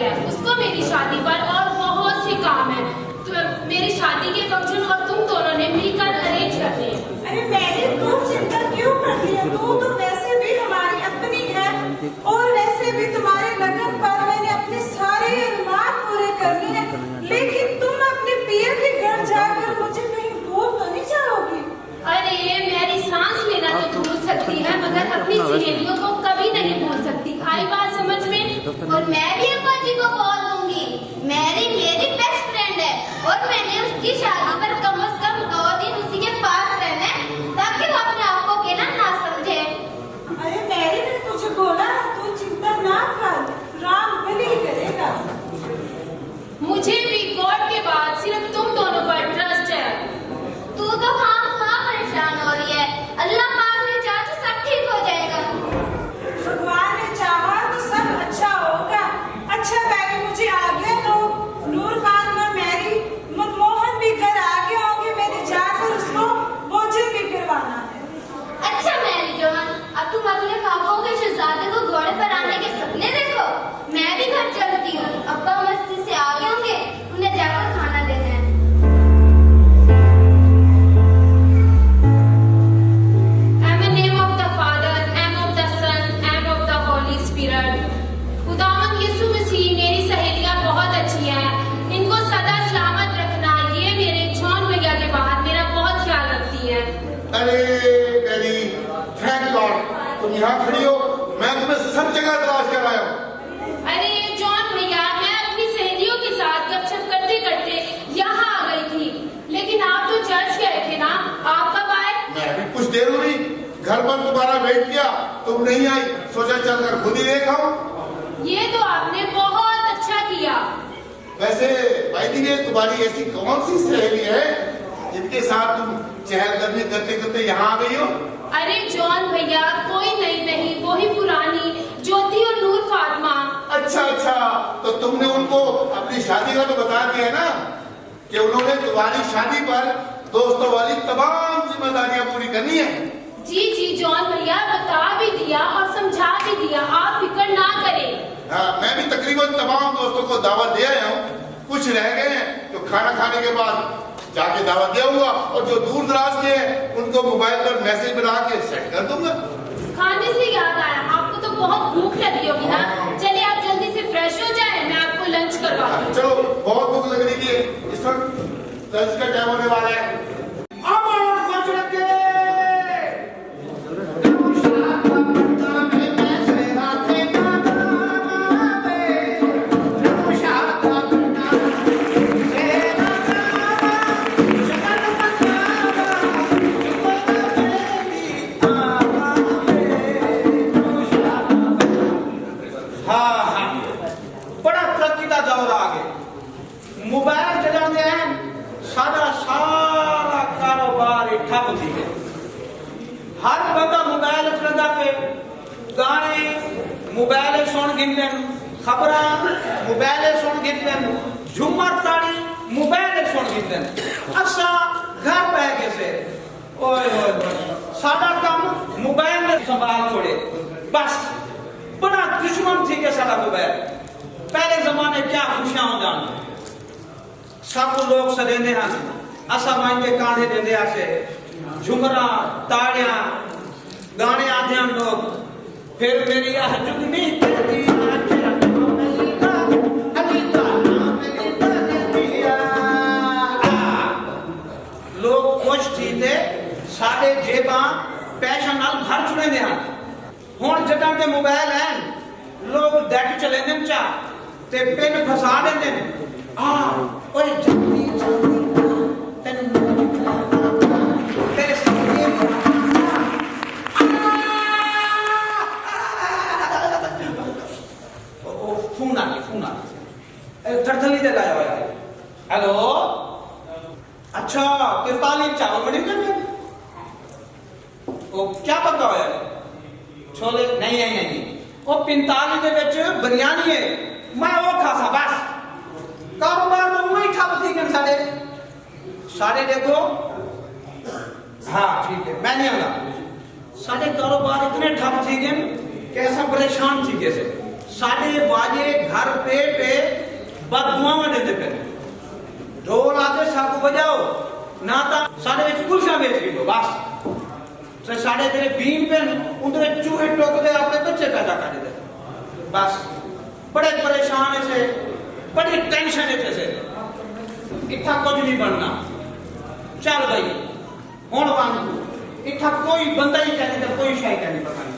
है, उसको मेरी शादी पर और बहुत से काम है। तो मेरी शादी के फंक्शन और तुम दोनों ने मिलकर अरेंज करने हैं। अरे मैंने तू चिंता क्यों करती है? तू तो वैसे भी हमारी अपनी है और वैसे भी तुम्हारे लगन पर मैंने अपने सारे अरमान पूरे करने हैं, लेकिन तुम अपने पिया के घर जाकर मुझे कहीं भूल तो नहीं जाओगी? अरे मेरी सांस लेना तो भूल सकती है, मगर अपनी सहेलियों को कभी नहीं भूल सकती। आई बात समझ में? और मैं भी अब्बा जी को बोल दूंगी, मेरी बेस्ट फ्रेंड है और मैंने उसकी शादी पर कम से कम 2 दिन उसी के पास रहना है, ताकि वो अपने आप को अकेला ना समझे। अरे मैंने भी तुझे बोला तू चिंता ना कर, राम भली करेगा। मुझे भी गॉड के बाद सिर्फ तुम दोनों पर ट्रस्ट है। तू तो हाँ परेशान हो रही है, अल्लाह पाक ने चाहा तो सब ठीक हो जाएगा। भगवान ने चाहा तो सब अच्छा होगा। अच्छा पहले मुझे आ गया तो नूर खान और मैरी मनमोहन भी घर आ गए होंगे, मैंने जाकर उसको भोजन भी करवाना है। अच्छा मैरी जवान, अब तुम अपने ख्वाबों के शहजादे को घोड़े पर आने के सपने देखो। मैं भी घर चलती हूँ, अब्बा मस्ती से आ गए होंगे, उन्हें जाकर खाना देना है। In the name of the Father, and of the Son, and of the Holy Spirit. खुदावंद यीशु मसीह, मेरी सहेलियां बहुत अच्छी हैं, इनको सदा सलामत रखना। ये मेरे जॉन भैया के बाद मेरा बहुत ख्याल रखती है। अरे मेरी थैंक गॉड तुम यहाँ खड़ी हो, मैं तुम्हें सब जगह तलाश कर आया हूँ। अरे जॉन भैया, मैं अपनी सहेलियों के साथ गपशप करते करते यहाँ आ गई थी, लेकिन आप तो चर्च गए थे ना, आप कब आए? मैं भी कुछ देर हुई, घर पर तुम्हारा वेट किया, तुम नहीं आई, सोचा चलकर खुद ही देख आऊं। ये तो आपने बहुत अच्छा किया। वैसे भाई दी तुम्हारी ऐसी कौन सी सहेली है जिनके साथ तुम चहलकदमी करते करते यहाँ आ गई हो? अरे जॉन भैया, कोई नहीं, वही पुरानी ज्योति और नूर फातिमा। अच्छा, तो तुमने उनको अपनी शादी का तो बता दिया ना, कि उन्होंने तुम्हारी शादी पर दोस्तों वाली तमाम जिम्मेदारियां पूरी करनी है। जी जॉन भैया, बता भी दिया और समझा भी दिया, आप फिक्र ना करें। हाँ, मैं भी तकरीबन तमाम दोस्तों को दावत दे आया हूँ, कुछ रह गए हैं तो खाना खाने के बाद जाके दावत दिया हुआ, और जो दूर दराज के हैं उनको मोबाइल पर मैसेज बना के सेंड कर दूंगा। खाने से याद आया, आपको तो बहुत भूख लगी होगी ना, चलिए आप जल्दी से फ्रेश हो जाएं, मैं आपको लंच करवाती हूँ। चलो, बहुत भूख लग रही है, इस वक्त लंच का टाइम होने वाला है। मोबाइल चलाते हैं, सारा कारोबार ठप थी गए। हर बंदा मोबाइल चलाता पे गाने मोबाइल सुन गिनते, खबर मोबाइल सुन गिनते, झूमर ताड़ी मोबाइल सुन गिनते। असा घर पै गए से साडा काम मोबाइल ने संभाल छोड़े, बस बड़ा दुश्मन थी के सारा मोबाइल। पहले जमाने क्या खुशियां हो जान, सब लोग सदेंदे हैं, असा मांगे कांधे देंदे आसे, झुमरा ताड़िया गाने आते हैं लोग। फिर मेरी जुगनी तेरी लोग खुश थी थे, साढ़े जेबा पैसा नाल भर चुने दे हैं। हुण जटां के मोबाइल है, लोग डेट चले ने चा ते पिन फसा देंदे ने। ओए जल्दी तेरे फोन आ थरथली दे लाया हुआ है। हेलो, अच्छा 43 चावल बड़ी करने वो क्या पका हुआ है? छोले नहीं वो 45 दे विच बिरयानी है, मैं वो खासा बस। कारोबार तो वही ठप थी कि साढ़े देखो। हाँ ठीक है, मैं नहीं आना। साढ़े कारोबार इतने ठप थी कि कैसा परेशान थी कैसे। साढ़े बाजे घर पे बददुआवां देते पे ढोल आते साकू बजाओ ना ता साढ़े विच कुलसा बेच लो बस ते साढ़े तेरे बीन पे उधर चूहे टोकदे अपने बच्चे पैदा कर दे बस बड़े परेशान है से बड़ी टेंशन है से इतना कुछ नहीं बनना चल भाई हुण बन इतना कोई बंदा ही कहने तो कोई शायद नहीं पता नहीं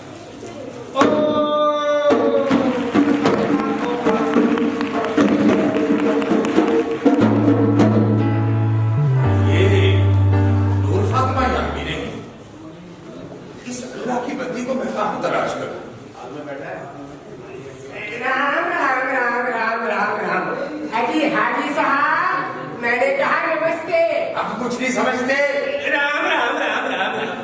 तलाश कर राम राम राम राम राम राम अजी हाजी साहब मैंने कहा नमस्ते। आप कुछ नहीं समझते। राम राम राम राम राम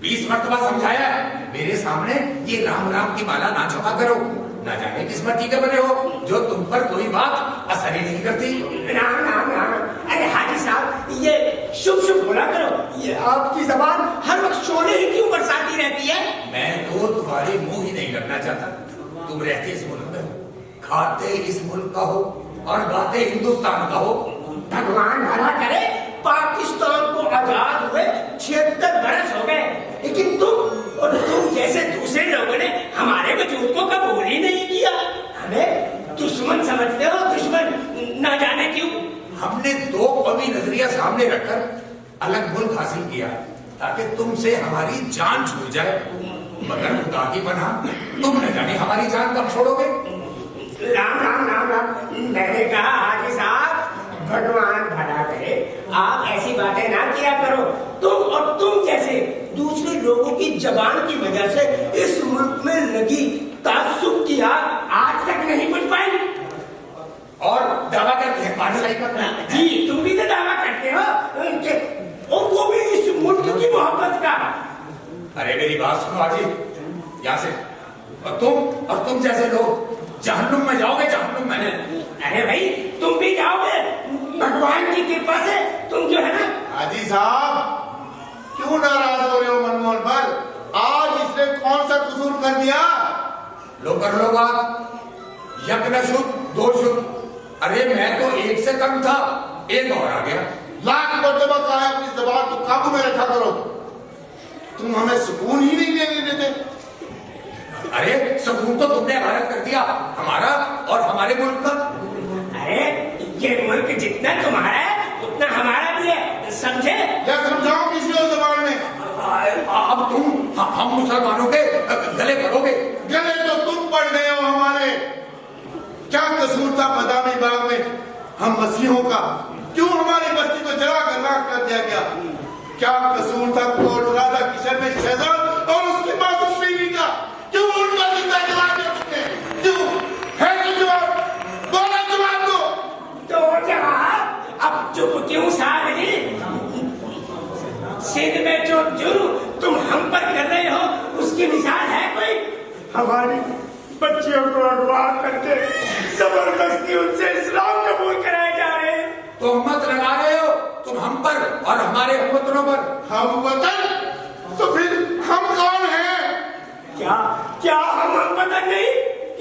20 मरतबा समझाया मेरे सामने ये राम राम की माला ना जपा करो, ना जाने किस मट्टी के बने हो जो तुम पर कोई बात असर ही नहीं करती। राम राम राम। अरे हाजी साहब ये शुभ शुभ बोला करो, ये आपकी जबान हर वक्त शोले ही क्यों बरसाती रहती है। मैं तो तुम्हारे मुंह ही नहीं लगना चाहता। तुम रहते इस मुल्क में हो, खाते इस मुल्क का हो और गाते हिंदुस्तान का हो। भगवान भला करे पाकिस्तान को आजाद हुए 76 बरस हो गए, लेकिन तुम और तुम जैसे दूसरे लोगों ने हमारे वजूद को कबूल ही नहीं किया। हमें दुश्मन समझते हो, दुश्मन ना जाने क्यों। हमने दो कौमी नजरिया सामने रखकर अलग मुल्क हासिल किया ताकि तुमसे हमारी जान छूट जाए, मगर खुदा की पनाह तुम न जाने हमारी जान कब छोड़ोगे। राम राम राम राम। मैंने कहा हाजी साहब भगवान भला करे आप ऐसी बातें ना किया करो। तुम और तुम जैसे दूसरे लोगों की जबान की वजह से इस मुल्क में लगी तासुब की आग आज तक नहीं बुझ पाई। और दावा करते हैं बादशाही का। जी तुम भी तो दावा करते हो कि वो भी इस मुल्क की मोहब्बत का। अरे मेरी बात सुनो आजी, यहाँ से और तुम जैसे लोग जहन्नुम में जाओगे, जहन्नुम में। अरे भाई तुम भी जाओगे भगवान की कृपा से। तुम जो है ना हाजी साहब क्यों नाराज हो रहे हो मनमोहन भाई? आज इसने कौन सा कसूर कर दिया? लो कर लो बात, यक न शुद्ध दो शुद्ध। अरे मैं तो एक से कम था, एक और आ गया। लाख मरतबा कहा है अपनी जबान को काबू में रखा करो। तुम हमें सुकून ही नहीं देने देते। अरे सुकून तो तुमने भारत कर दिया, हमारा और हमारे मुल्क का। अरे ये मुल्क जितना तुम्हारा है उतना हमारा भी है, समझे? या समझाओ किसी और जबान में। अब तुम हम मुसलमानों के गले पड़ोगे। गले तो तुम पड़ गए हो हमारे। क्या कसूर था बदामी बाग में हम मसीहों का? क्यों हमारी बस्ती को जला कर राख कर दिया गया? क्या कसूर था कोट राधा किशन में शहजाद और उसकी मासूम बीवी का? क्यों उनका जिंदा जला दिया तुमने? क्यों? है तो जवाब, बोला जवाब दो। तो जवाब अब चुप क्यों साहब? सिर में जो जुर्म तुम हम पर कर रहे हो उसकी मिसाल है कोई? हमारी बच्चियों को अगवा करके जबरदस्ती उनसे इस्लाम कबूल कराए जा रहे हैं। तोहमत लगा रहे हो तुम हम पर और हमारे हमवतनों पर। हम वतन तो फिर हम कौन हैं? क्या हम वतन नहीं?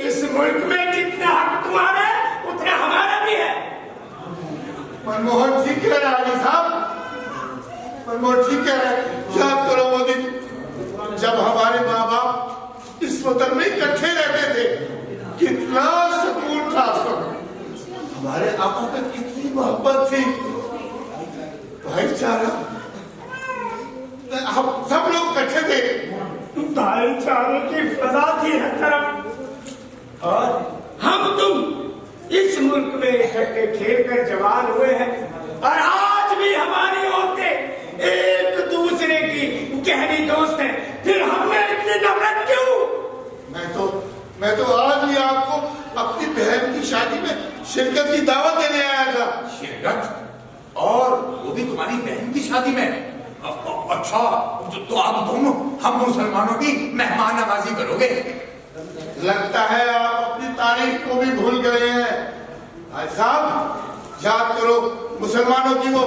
इस मुल्क में जितना हक तुम्हारा है उतना हमारा भी है। मनमोहन ठीक कह रहा है साहब, मनमोहन ठीक कह रहा है। याद करो वो दिन जब हमारे माँ बाप इस वतन में इकट्ठे रहते थे, कितना सुकून था। हमारे आपस में कितनी मोहब्बत थी, भाईचारा। हम सब लोग इकट्ठे थे। भाईचारे की फजा थी हर तरफ, और हम तुम इस मुल्क में इकट्ठे खेल कर जवान हुए हैं, और आज भी हमारी औरतें एक दूसरे की गहरी दोस्त हैं। फिर हमें इतनी नफरत क्यों? मैं तो आज ही आपको अपनी बहन की शादी में शिरकत की दावत देने आया था। शिरकत? और वो भी तुम्हारी बहन की शादी में? अच्छा तो अब तुम हम मुसलमानों की मेहमान नवाजी करोगे? लगता है आप अपनी तारीख को भी भूल गए हैं। भाई साहब याद करो मुसलमानों की वो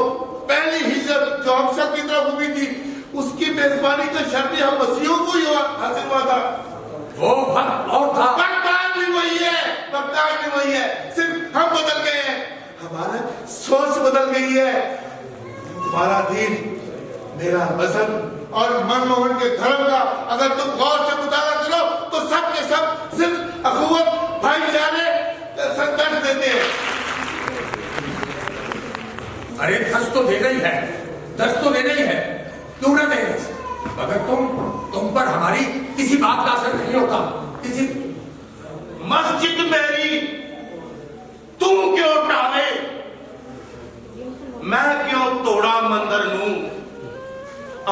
पहली हिजरत जो हबशा की तरफ हुई थी, उसकी मेजबानी का शर्त हम मसीहों को ही हासिल हुआ था। वो वक्त और था। वक्त आज भी वही है, वक्त आज भी वही है। सिर्फ हम बदल बदल गई है। तुम्हारा दीन, मेरा मजहब और मनमोहन के धर्म का अगर तुम गौर से मुताला करो तो सब के सब सिर्फ अखुवत, भाईचारे संघर्ष देते हैं। अरे दस तो देना ही है, दस तो देना ही है, क्यों ना दे? मगर तुम पर हमारी किसी बात का असर नहीं होता। किसी मस्जिद मेरी तू क्यों टावे, मैं क्यों तोड़ा मंदिर नू।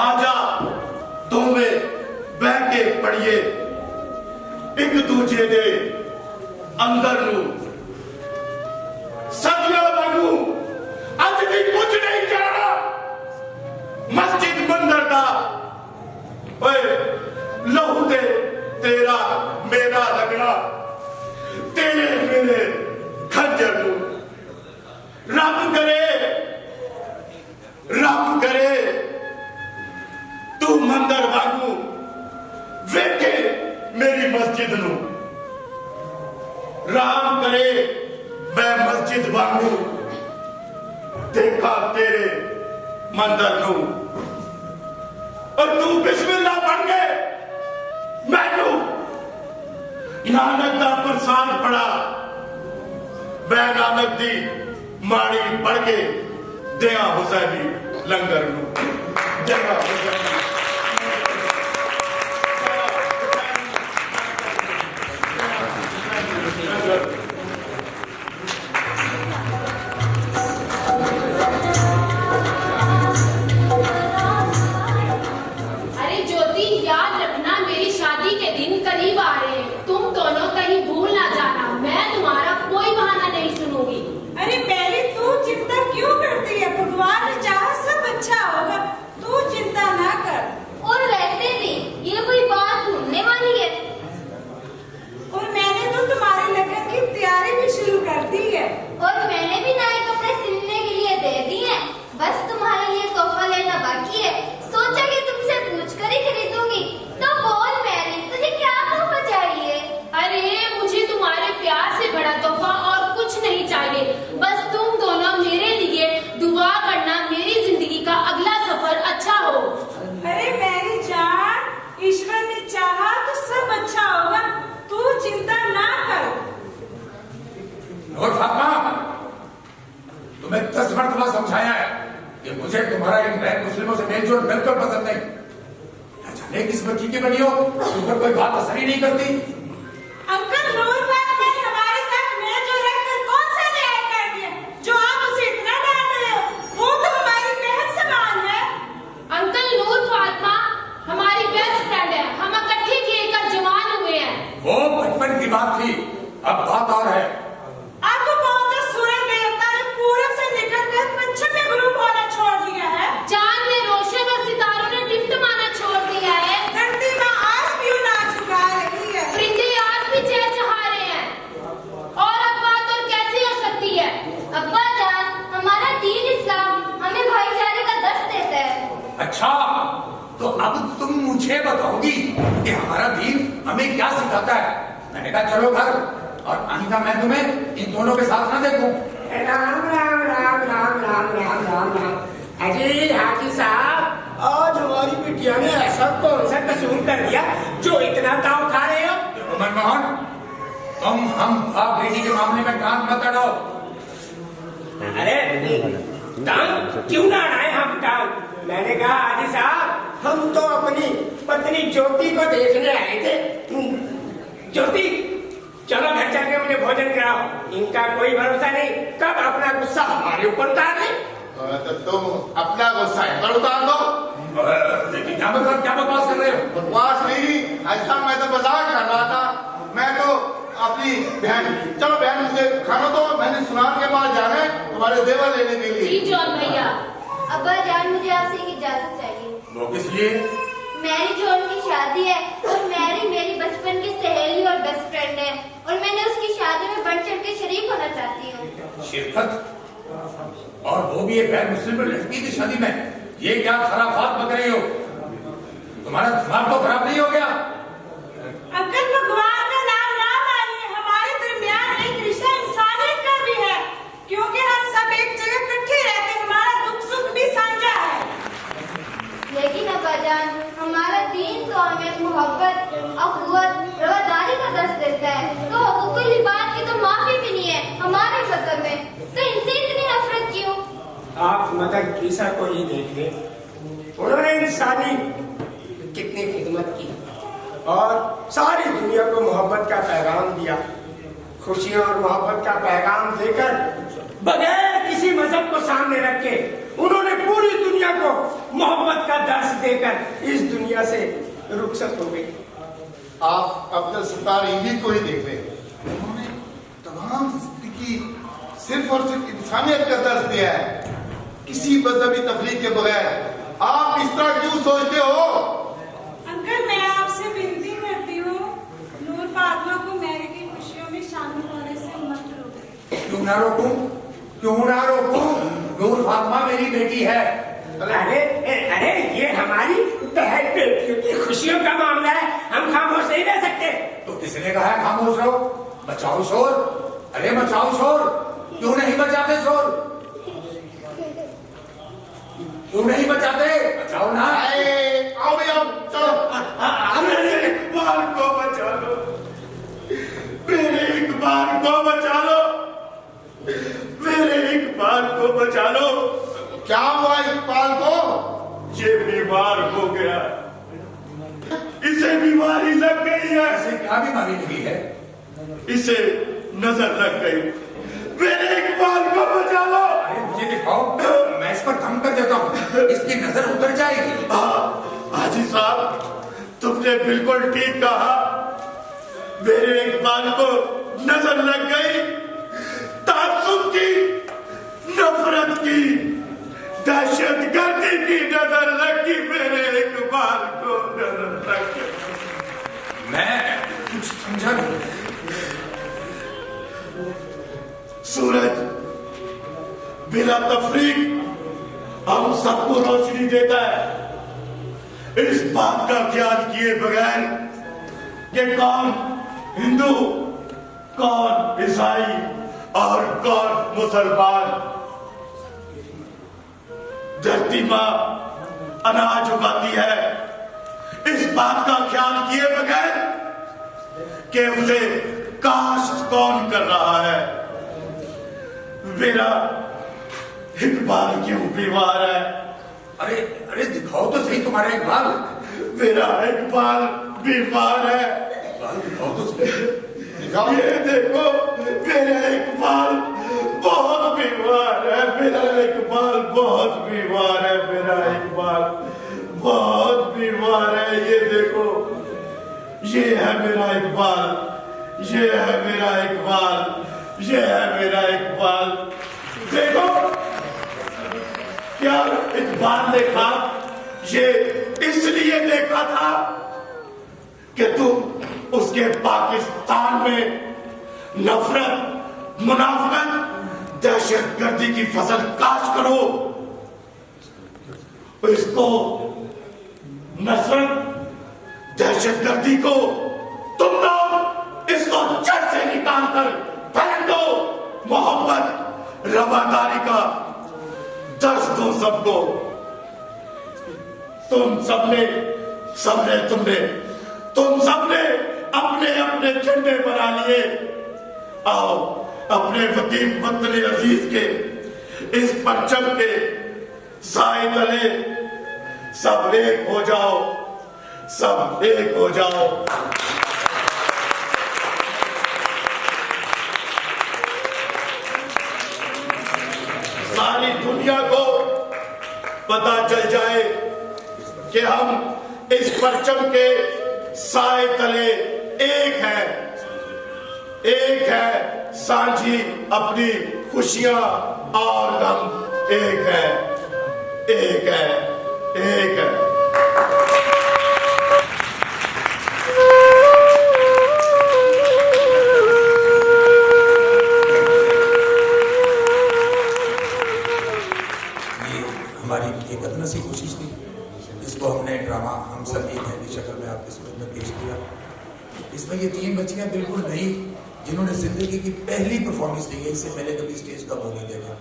आजा दोवें बह के पढ़िए एक दूजे दे अंदर नू। सदियों वांगू अज भी कुछ नहीं जाना मस्जिद मंदिर का। ओए लहू दे तेरा मेरा लगना, तेरे मेरे खंजर नू। रब करे तू मंदिर वांगू वेखे मेरी मस्जिद नू। राम करे मैं मस्जिद वांगू देखा तेरे मंदिर नू। और तू बिस्मिल्लाह पढ़ के मैनू नानक दा प्रसाद पढ़ा। मैं नानक दी माड़ी पढ़ के दिया हुसैनी लंगर नू। दिया हुसैनी अरे पहले तू चिंता क्यों करती है? भगवान ने चाहा सब अच्छा होगा, तू चिंता ना कर। और वैसे भी ये कोई बात भूलने वाली है। और मैंने तो तुम्हारे लगन की तैयारी भी शुरू कर दी है। और मैंने भी नए कपड़े सिलने के लिए दे दिए हैं। बस तुम्हारे लिए तोहफा लेना बाकी है। सोचा कि तुमसे पूछ कर ही खरीदूंगी। तो बोल मैरी, तुझे क्या तोहफा चाहिए? अरे मुझे तुम्हारे प्यार से बड़ा तोहफा और कुछ नहीं चाहिए। बस तुम दोनों मेरे लिए दुआ करना, मेरी जिंदगी का अगला सफर अच्छा हो। अरे मेरी जान, ईश्वर ने चाहा तो सब अच्छा होगा, तू चिंता ना कर। और फातिमा, तुम्हें 10 मरतबा समझाया है कि मुझे तुम्हारा इन गैर मुस्लिमों से मेलजोल बिल्कुल पसंद नहीं। न जाने किस बच्ची की बनी हो, तुम पर कोई बात असर ही नहीं करती। अंकल नूर ने हमारे साथ मेलजोल रखकर कौन सा न्याय कर दिया जो आप उसे इतना डांट रहे हो? वो तो हमारी बहन समान है। अंकल नूर फातिमा हमारी बेस्ट फ्रेंड है। हम इकट्ठे खेलकर जवान हुए हैं। वो बचपन की बात थी, अब बात और है। आपको कौन सा सूरज देवता ने पूरब से निकलकर पश्चिम में ग्रुप होना छोड़ दिया है? चांद ने रोशन और सितारों ने टिमटिमाना छोड़ दिया है। धरती माँ आज भी नाच गा रही है। परिंदे आज भी चहचहा रहे हैं। और अब बात और कैसी हो सकती है? अब्बा जान, हमारा दीन इस्लाम हमें भाईचारे का दर्स देता है। अच्छा, तो अब तुम मुझे बताओगी कि हमारा दीन हमें क्या सिखाता है? मैंने कहा चलो घर, और आइंदा मैं तुम्हें इन दोनों के साथ ना देखूं। राम राम राम राम राम राम राम राम। अजी हाजी साहब, आज हमारी बिटिया ने ऐसा कौन सा कसूर कर दिया जो इतना ताव खा रहे हो? मनमोहन, तुम हम बाप बेटी के मामले में कान मत अड़ाओ। अरे टांग क्यों ना अड़ाए हम टांग? मैंने कहा हाजी साहब, हम तो अपनी पत्नी ज्योति को देखने आए थे। ज्योति, चलो घर जाके मुझे भोजन कराओ। इनका कोई भरोसा नहीं, कब अपना गुस्सा हमारे ऊपर उतार ले। तो तुम अपना गुस्सा इन पर उतार दो। लेकिन क्या मतलब, क्या बकवास कर रहे हो? बकवास नहीं, ऐसा मैं तो मजाक कर रहा था। मैं तो अपनी बहन, चलो बहन मुझे खाना दो, मैंने सुनार के पास जाना है तुम्हारे जेवर लेने के लिए। जी जॉन भैया। अब्बा जान, मुझे आपसे एक इजाजत चाहिए। वो किस लिए? मैरी जॉन की शादी है और मैरी मेरी बचपन की सहेली और बेस्ट फ्रेंड है, और मैंने उसकी शादी में बढ़ चढ़ के शरीक होना चाहती हूँ। शिरकत? और वो भी एक गैर मुस्लिम लड़की की शादी में? ये क्या खराफात बक रही हो? तुम्हारा दिमाग तो खराब नहीं हो गया? अंकल भगवान का नाम ना मानिए, हमारे दरमियान एक रिश्ता इंसानियत का भी है, क्योंकि हम सब एक जगह इकट्ठे रहते आप मदर ईसा को ही देख लें, उन्होंने इंसानी कितनी खिदमत की और सारी दुनिया को मोहब्बत का पैगाम दिया। खुशियों और मोहब्बत का पैगाम देकर बगैर किसी मजहब को सामने रखे उन्होंने पूरी दुनिया को मोहब्बत का दर्स देकर इस दुनिया से रुखसत हो गई। आप अब्दुल सत्तार ईदी को ही देख लें, उन्होंने तमाम जिंदगी सिर्फ और सिर्फ इंसानियत का दर्स दिया है, किसी मजहबी तफरीक के बगैर। आप इस तरह क्यों सोचते हो? अंकल, मैं आपसे विनती करती हूँ, नूर फातिमा को मैरी की खुशियों में शामिल होने से मत रोको। क्यों ना रोकूं? क्यों ना रोकूं? नूर फातिमा मेरी बेटी है। अरे अरे ये हमारी बहन बेटियों की खुशियों का मामला है, हम खामोश नहीं रह सकते। तो किसने कहा है खामोश रहो? मचाओ शोर, अरे मचाओ शोर। क्यों नहीं मचाते शोर? क्यों नहीं मचाते? मचाओ ना। आओ भाई आओ, चलो। मेरे इकबाल को बचा लो, मेरे इकबाल को बचा लो, मेरे इकबाल को बचा लो। क्या हुआ इकबाल को? ये बीमार हो गया, इसे बीमारी लग गई है। ऐसे क्या बीमारी लगी है? इसे नजर लग गई, मेरे इकबाल को बचा लो। अरे मुझे दिखाओ, मैं इस पर दम कर देता हूँ, इसकी नजर उतर जाएगी। हाजी साहब, तुमने बिल्कुल ठीक कहा, मेरे इकबाल को नजर लग गई। तासुब की, नफरत की, दहशतगर्दी की नजर लगी, मेरे इकबाल को नजर लग गई। मैं कुछ समझा नहीं। सूरज बिना तफरीक हम सबको रोशनी देता है। इस बात का ख्याल किए बगैर कि कौन हिंदू, कौन ईसाई और कौन मुसलमान। धरती माँ अनाज उगाती है, इस बात का ख्याल किए बगैर कि उसे काश्त कौन कर रहा है। मेरा इकबाल क्यों बीमार है? अरे अरे दिखाओ तो सही तुम्हारा इकबाल। मेरा इकबाल बीमार है। इकबाल दिखाओ तो सही। ये देखो, मेरा इकबाल बहुत बीमार है, मेरा इकबाल बहुत बीमार है, मेरा इकबाल बहुत बीमार है। ये देखो, ये है मेरा इकबाल, ये है मेरा इकबाल, ये है मेरा इकबाल। देखो, क्या इकबाल देखा? ये इसलिए देखा था कि तुम उसके पाकिस्तान में नफरत, मुनाफिकत, दहशतगर्दी की फसल काश करो। इसको, नफरत, दहशतगर्दी को तुम लोग इसको जड़ से निकाल कर फेंक दो। मोहब्बत, रवादारी का दर्श दो सबको। तुम सबने अपने अपने झंडे बना लिए। आओ, अपने वतीम वतन अजीज के इस परचम के साए तले सब एक हो जाओ, सब एक हो जाओ। सारी दुनिया को पता चल जाए कि हम इस परचम के साए तले एक है, सांझी अपनी खुशियां और गम एक है, एक है, एक है। हमारी एक अदना सी कोशिश थी, इसको हमने ड्रामा हम सब एक है की शक्ल में आपके सूरत में पेश किया। इसमें ये 3 बच्चियां बिल्कुल नई, जिन्होंने जिंदगी की पहली परफॉर्मेंस दी है, इससे पहले कभी स्टेज का वो नहीं देखा।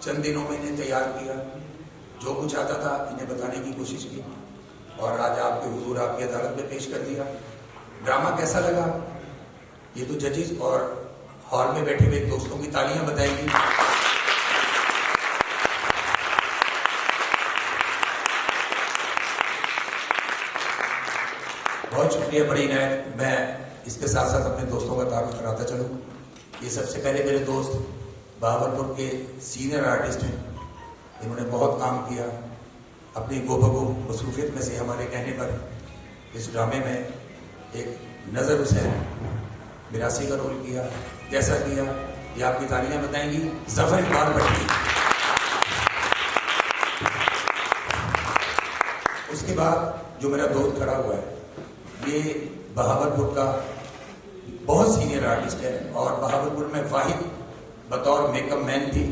चंद दिनों में इन्हें तैयार किया, जो कुछ आता था इन्हें बताने की कोशिश की और आज आपके हुजूर आपकी अदालत में पेश कर दिया। ड्रामा कैसा लगा ये तो जजेस और हॉल में बैठे हुए दोस्तों की तालियां बताएंगी। ये बड़ी इनायत। मैं इसके साथ साथ अपने दोस्तों का तारुफ कराता चलूँ। ये सबसे पहले मेरे दोस्त बहावलपुर के सीनियर आर्टिस्ट हैं, इन्होंने बहुत काम किया। अपनी गोबगो मसरूफियत में से हमारे कहने पर इस ड्रामे में एक नज़र हुसैन मिरासी का रोल किया। कैसा किया ये आपकी तालियां बताएंगी जफर इकबाल भट्टी। उसके बाद जो मेरा दोस्त खड़ा हुआ है ये बहावलपुर का बहुत सीनियर आर्टिस्ट है और बहावलपुर में वाहिद बतौर मेकअप मैन भी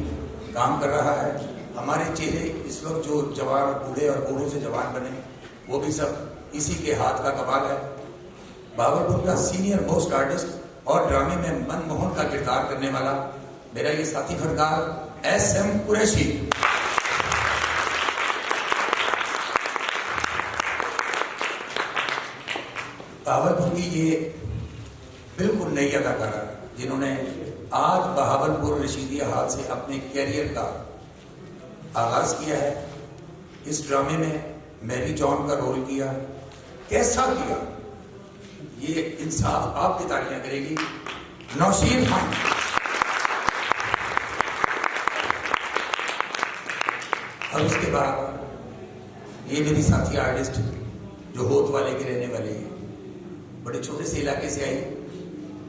काम कर रहा है। हमारे चेहरे इस वक्त जो जवान बूढ़े और बूढ़ों से जवान बने वो भी सब इसी के हाथ का कमाल है। बहावलपुर का सीनियर मोस्ट आर्टिस्ट और ड्रामे में मनमोहन का किरदार करने वाला मेरा ये साथी फनकार SM कुरैशी। बहावलपुर की ये बिल्कुल नई अदाकारा जिन्होंने आज बहावलपुर रशीदिया हाल से अपने कैरियर का आगाज किया है। इस ड्रामे में मैरी जॉन का रोल किया। कैसा किया ये इंसाफ आपकी तालियां करेगी नौशीन खान। और उसके बाद ये मेरी साथी आर्टिस्ट जो होत वाले के रहने वाले हैं, बड़े छोटे से इलाके से आई,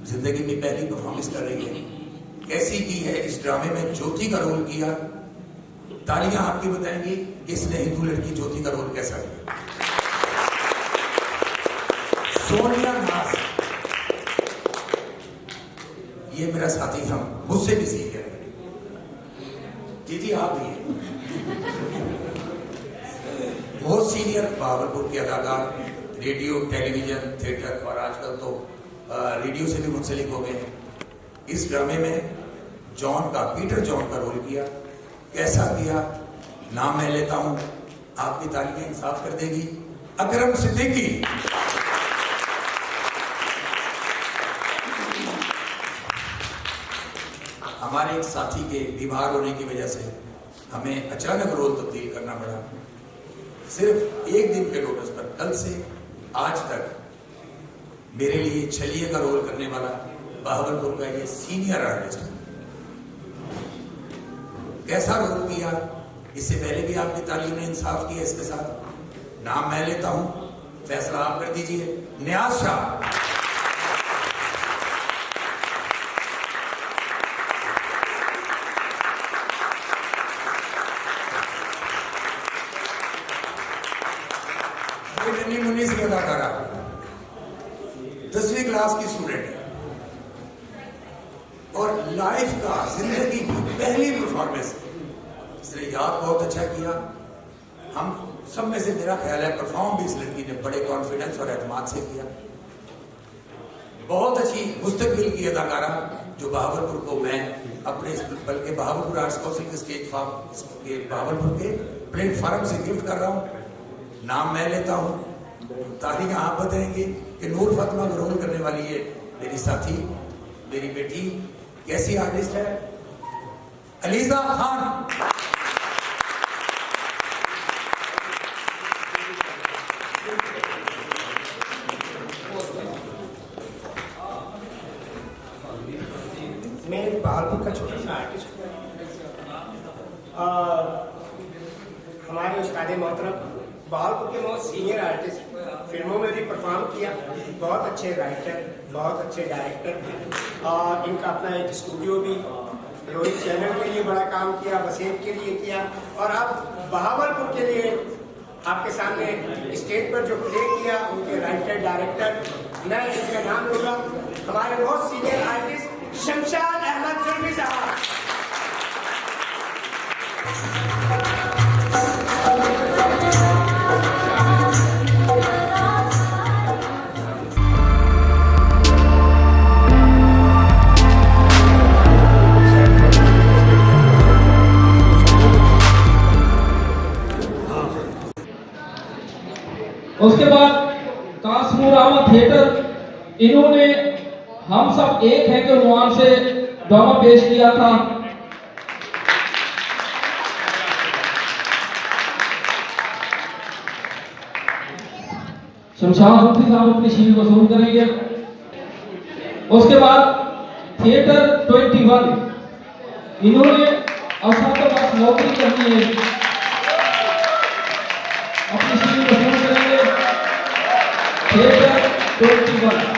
जिंदगी में पहली परफॉर्मेंस कर रही है। कैसी की है इस ड्रामे में ज्योति का रोल किया। तालियां आपकी बताएंगी इसने हिंदू लड़की ज्योति का रोल कैसा किया। सोनिया नाज ये मेरा साथी, हम मुझसे भी सीख गए। दीदी आप भी बहुत सीनियर बहावलपुर के अदाकार, रेडियो टेलीविजन थिएटर और आजकल तो रेडियो से भी मुंसलिक हो गए हैं। इस ड्रामे में जॉन का पीटर जॉन का रोल किया। कैसा किया नाम मैं लेता हूं, आपकी तालियां इंसाफ कर देगी अकरम सिद्दीकी। हमारे एक साथी के बीमार होने की वजह से हमें अचानक रोल तब्दील करना पड़ा। सिर्फ एक दिन के नोटिस पर कल से आज तक मेरे लिए छलिए का रोल करने वाला बहावलपुर का ये सीनियर आर्टिस्ट है। कैसा रोल किया, इससे पहले भी आपकी तालियों ने इंसाफ किया। इसके साथ नाम मैं लेता हूं, फैसला आप कर दीजिए। नियाज शाह। नन्ही मुन्नी सी अदाकारा 10वीं क्लास की स्टूडेंट है और लाइफ का जिंदगी की पहली परफॉर्मेंस इसने याद बहुत अच्छा किया। हम सब में से मेरा ख्याल है परफॉर्म भी इस लड़की ने बड़े कॉन्फिडेंस और एतमाद से किया। बहुत अच्छी मुस्तकबिल की अदाकारा जो बहावलपुर को मैं अपने बल्कि बहावलपुर आर्ट्स काउंसिल के स्टेज फार्म के बहावलपुर के प्लेटफार्म से गिफ्ट कर रहा हूँ। नाम मैं लेता हूँ, तालियां आप बताएंगे कि नूर फातिमा का रोल करने वाली है मेरी साथी, मेरी बेटी। कैसी आर्टिस्ट है अलीजा खान। मैं बहावलपुर का छोटा सा आर्टिस्ट हूँ। हमारे उस्ताद मोहतरम बहावलपुर के बहुत सीनियर आर्टिस्ट, फिल्मों में भी परफॉर्म किया, बहुत अच्छे राइटर, बहुत अच्छे डायरेक्टर और इनका अपना एक स्टूडियो भी रोहित चैनल के लिए बड़ा काम किया, वसीम के लिए किया और अब बहावलपुर के लिए आपके सामने स्टेज पर जो प्ले किया उनके राइटर डायरेक्टर मैं इनका नाम लूंगा। हमारे बहुत सीनियर आर्टिस्ट शमशाद अहमद जुल्फी साहब। उसके बाद कासमोरामा थिएटर, इन्होंने हम सब एक हैं के रुआन से ड्रामा पेश किया था। शमशाद सूत्री साहब अपनी शील वसूल करेंगे। उसके बाद थिएटर 21 इन्होंने अवसर के पास नौकरी करनी है, अपनी शील वसूल करेंगे। थिएटर 21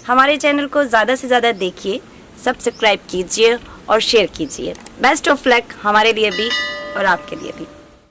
हमारे चैनल को ज़्यादा से ज़्यादा देखिए, सब्सक्राइब कीजिए और शेयर कीजिए। बेस्ट ऑफ लक हमारे लिए भी और आपके लिए भी।